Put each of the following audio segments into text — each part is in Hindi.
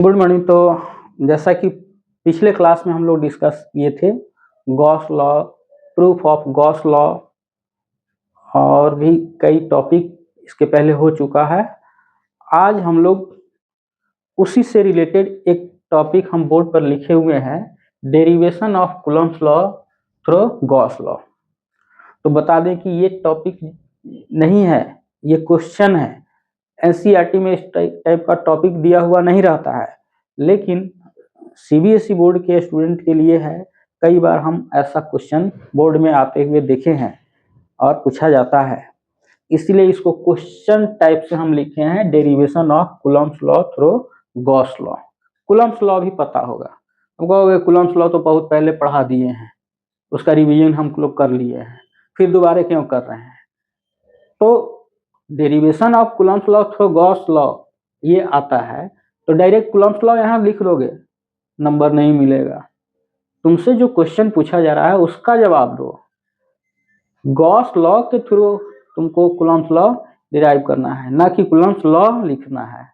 Good morning. तो जैसा कि पिछले क्लास में हम लोग डिस्कस किए थे Gauss law, proof of Gauss law और भी कई टॉपिक इसके पहले हो चुका है। आज हम लोग उसी से रिलेटेड एक टॉपिक हम बोर्ड पर लिखे हुए हैं, derivation of Coulomb's law through Gauss law. तो बता दें कि ये टॉपिक नहीं है, ये क्वेश्चन है। एनसीईआरटी में इस टाइप का टॉपिक दिया हुआ नहीं रहता है, लेकिन सीबीएसई बोर्ड के स्टूडेंट के लिए है। कई बार हम ऐसा क्वेश्चन बोर्ड में आते हुए देखे हैं और पूछा जाता है, इसीलिए इसको क्वेश्चन टाइप से हम लिखे हैं, derivation of Coulomb's law through Gauss law. Coulomb's law भी पता होगा, हम कहोगे कूलम्ब्स लॉ तो बहुत पहले पढ़ा दिए हैं, उसका रिवीजन हम लोग कर लिए हैं, फिर दोबारा क्यों कर रहे हैं। तो derivation of Coulomb's law through Gauss law ये आता है, तो डायरेक्ट कूलम्ब्स लॉ यहाँ लिख दोगे, नंबर नहीं मिलेगा। तुमसे जो क्वेश्चन पूछा जा रहा है उसका जवाब दो। गॉस लॉ के थ्रू तुमको कूलम्ब्स लॉ डिराइव करना है, ना कि कूलम्ब्स लॉ लिखना है।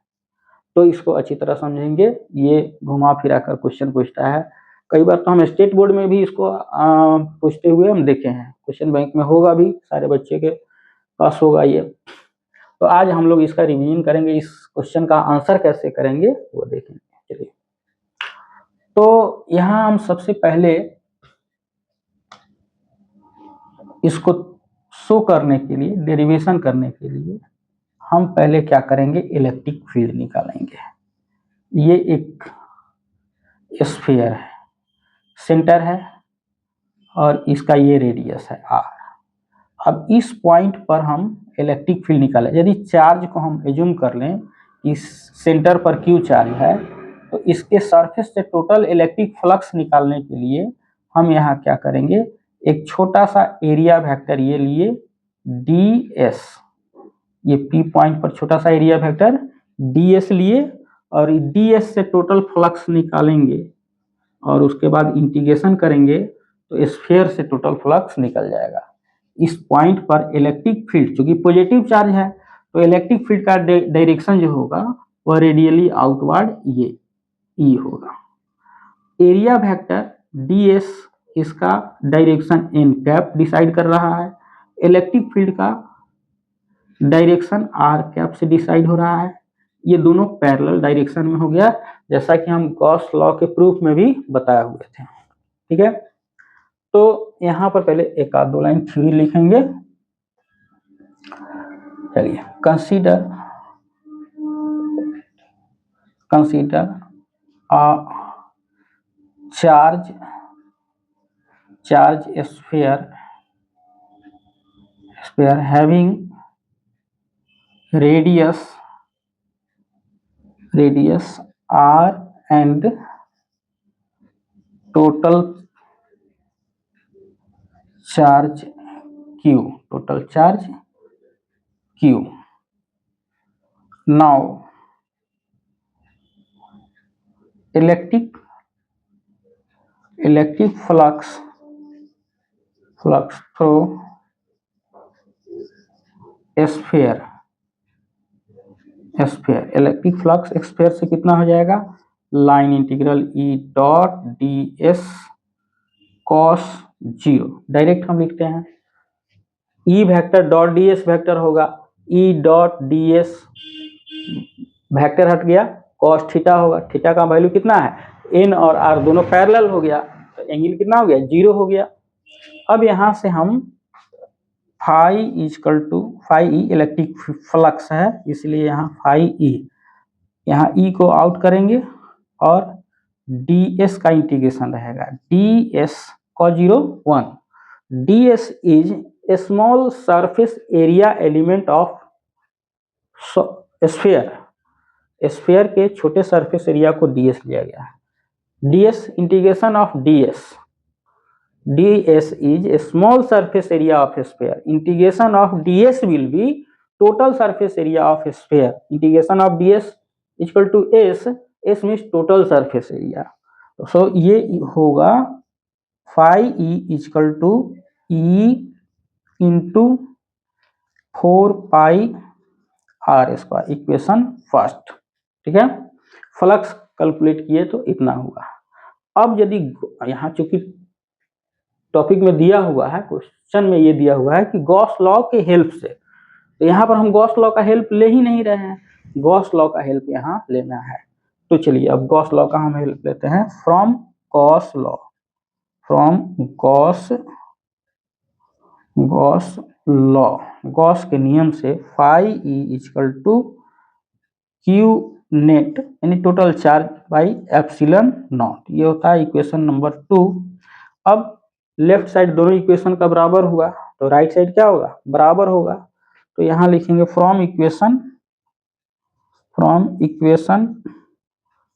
तो इसको अच्छी तरह समझेंगे। ये घुमा फिरा कर क्वेश्चन पूछता है। कई बार तो हम स्टेट बोर्ड में भी इसको पूछते हुए हम देखे हैं, क्वेश्चन बैंक में होगा भी, सारे बच्चे के पास होगा ये। तो आज हम लोग इसका रिवीजन करेंगे, इस क्वेश्चन का आंसर कैसे करेंगे वो देखेंगे। चलिए, तो यहाँ हम सबसे पहले इसको शो करने के लिए, डेरिवेशन करने के लिए हम पहले क्या करेंगे, इलेक्ट्रिक फील्ड निकालेंगे। ये एक स्फीयर है, सेंटर है और इसका ये रेडियस है r। अब इस पॉइंट पर हम इलेक्ट्रिक फील्ड निकालें। यदि चार्ज को हम एज्यूम कर लें, इस सेंटर पर Q चार्ज है, तो इसके सरफेस से टोटल इलेक्ट्रिक फ्लक्स निकालने के लिए हम यहाँ क्या करेंगे, एक छोटा सा एरिया वेक्टर ये लिए ds, ये P पॉइंट पर छोटा सा एरिया वेक्टर ds लिए और ds से टोटल फ्लक्स निकालेंगे और उसके बाद इंटीग्रेशन करेंगे तो स्फीयर से टोटल फ्लक्स निकल जाएगा। इस पॉइंट पर इलेक्ट्रिक फील्ड, चूंकि पॉजिटिव चार्ज है तो इलेक्ट्रिक फील्ड का डायरेक्शन जो होगा वह रेडियली आउटवर्ड ये E होगा। एरिया वेक्टर ds इसका डायरेक्शन n कैप डिसाइड कर रहा है, इलेक्ट्रिक फील्ड का डायरेक्शन r कैप से डिसाइड हो रहा है। ये दोनों पैरेलल डायरेक्शन में हो गया, जैसा कि हम गॉस लॉ के प्रूफ में भी बताए हुए थे। ठीक है, तो यहाँ पर पहले एक आध दो लाइन थ्योरी लिखेंगे। चलिए, consider charge sphere having radius r and total charge q. Now electric flux through sphere, electric flux sphere से कितना हो जाएगा, line integral E dot ds cos 0। Direct हम लिखते हैं E vector dot ds vector होगा, E डॉट ds वेक्टर हट गया, cos थीटा होगा। थीटा का वैल्यू कितना है, n और r दोनों पैरेलल हो गया, तो एंगल कितना हो गया, 0 हो गया। अब यहाँ से हम फाई ई इलेक्ट्रिक फ्लक्स है, इसलिए यहाँ फाई ई, यहाँ ई को आउट करेंगे और ds का इंटीग्रेशन रहेगा, ds cos 0 1। ds is small surface area element of sphere के छोटे सरफेस एरिया को ds लिया गया है। ds integration of ds is a small surface area of a sphere. Integration of ds will be total surface area of a sphere. Integration of ds equal to s means total surface area. So ये होगा phi e equal to e into 4 pi r square, equation first. ठीक है, फ्लक्स कैलकुलेट किए तो इतना हुआ। अब यदि यहाँ चूंकि टॉपिक में दिया हुआ है, क्वेश्चन में ये दिया हुआ है कि गॉस लॉ के हेल्प से, तो यहाँ पर हम गॉस लॉ का हेल्प ले ही नहीं रहे हैं, गॉस लॉ का हेल्प यहाँ लेना है। तो चलिए अब गॉस लॉ का हम हेल्प लेते हैं। From Gauss law, from Gauss law, Gauss के नियम से phi E equal to q net यानी total charge by epsilon naught, ये होता है इक्वेशन नंबर 2। अब लेफ्ट साइड दोनों इक्वेशन का बराबर हुआ तो राइट साइड क्या होगा, बराबर होगा। तो यहाँ लिखेंगे from equation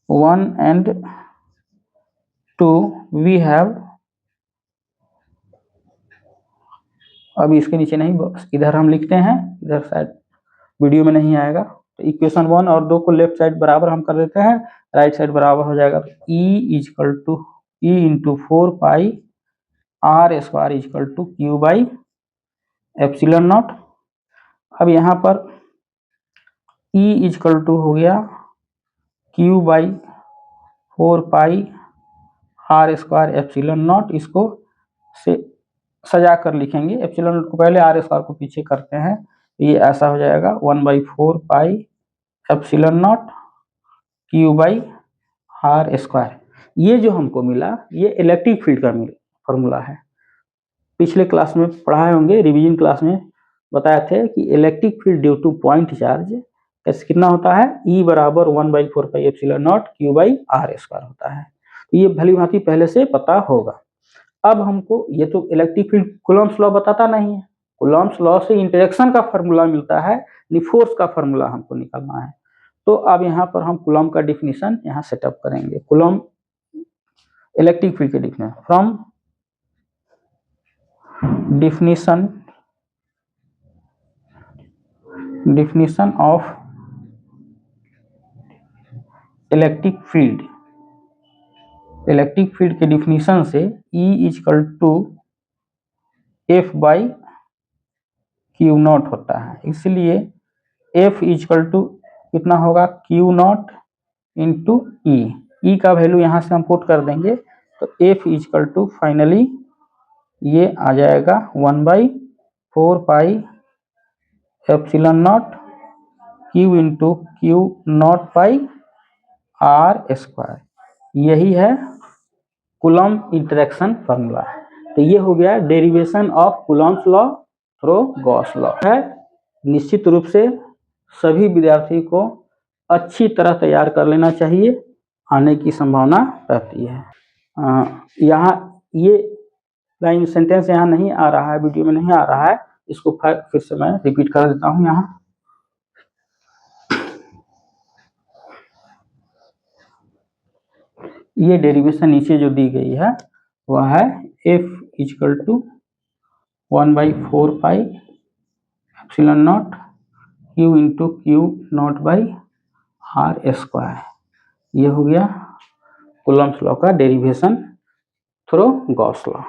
1 and 2 we have, अब इसके नीचे नहीं, बस इधर हम लिखते हैं, इधर शायद वीडियो में नहीं आएगा। तो इक्वेशन 1 और 2 को लेफ्ट साइड बराबर हम कर देते हैं, राइट साइड बराबर हो जाएगा। तो E equal to E into 4 pi R square equal to Q by epsilon naught. अब यहाँ पर ई इक्वल टू हो गया Q by 4 pi R square epsilon naught, इसको से सजा कर लिखेंगे, एप्सिलॉन नॉट को पहले आर स्क्वायर को पीछे करते हैं, ये ऐसा हो जाएगा 1/4 pi epsilon naught Q by R square. ये जो हमको मिला ये इलेक्ट्रिक फील्ड का फॉर्मूला है। पिछले क्लास में पढ़ाए होंगे, रिवीजन क्लास में बताए थे कि electric field due to point charge कैसे कितना होता है, ई बराबर 1/4 pi epsilon naught Q by R square होता है। ये भली भांति पहले से पता होगा। अब हमको ये तो इलेक्ट्रिक फील्ड कूलॉम्स लॉ बताता नहीं है, कूलॉम्स लॉ से इंटरेक्शन का फॉर्मूला मिलता है, फोर्स का फॉर्मूला हमको निकालना है। तो अब यहाँ पर हम कूलॉम का डिफिनीशन यहाँ सेटअप करेंगे। कूलॉम इलेक्ट्रिक फील्ड के definition, from definition of electric field, electric field के डिफिनीशन से E equal to F by Q naught होता है, इसलिए F इक्वल टू कितना होगा, क्यू नॉट इंटू ई का वैल्यू यहाँ से हम पुट कर देंगे, तो F इक्वल टू फाइनली ये आ जाएगा 1/4 pi epsilon naught Q into Q naught pi R square. यही है कूलॉम इंटरेक्शन फार्मूला। तो ये हो गया derivation of Coulomb's law through Gauss law है। निश्चित रूप से सभी विद्यार्थी को अच्छी तरह तैयार कर लेना चाहिए, आने की संभावना रहती है। यहाँ ये लाइन सेंटेंस यहाँ नहीं आ रहा है, वीडियो में नहीं आ रहा है, इसको फिर से मैं रिपीट कर देता हूँ। यहाँ ये डेरिवेशन नीचे जो दी गई है वह है F equal to 1/4 pi epsilon naught Q into Q naught by R square. ये हो गया कूलॉम्स लॉ का डेरिवेशन थ्रू गॉस लॉ।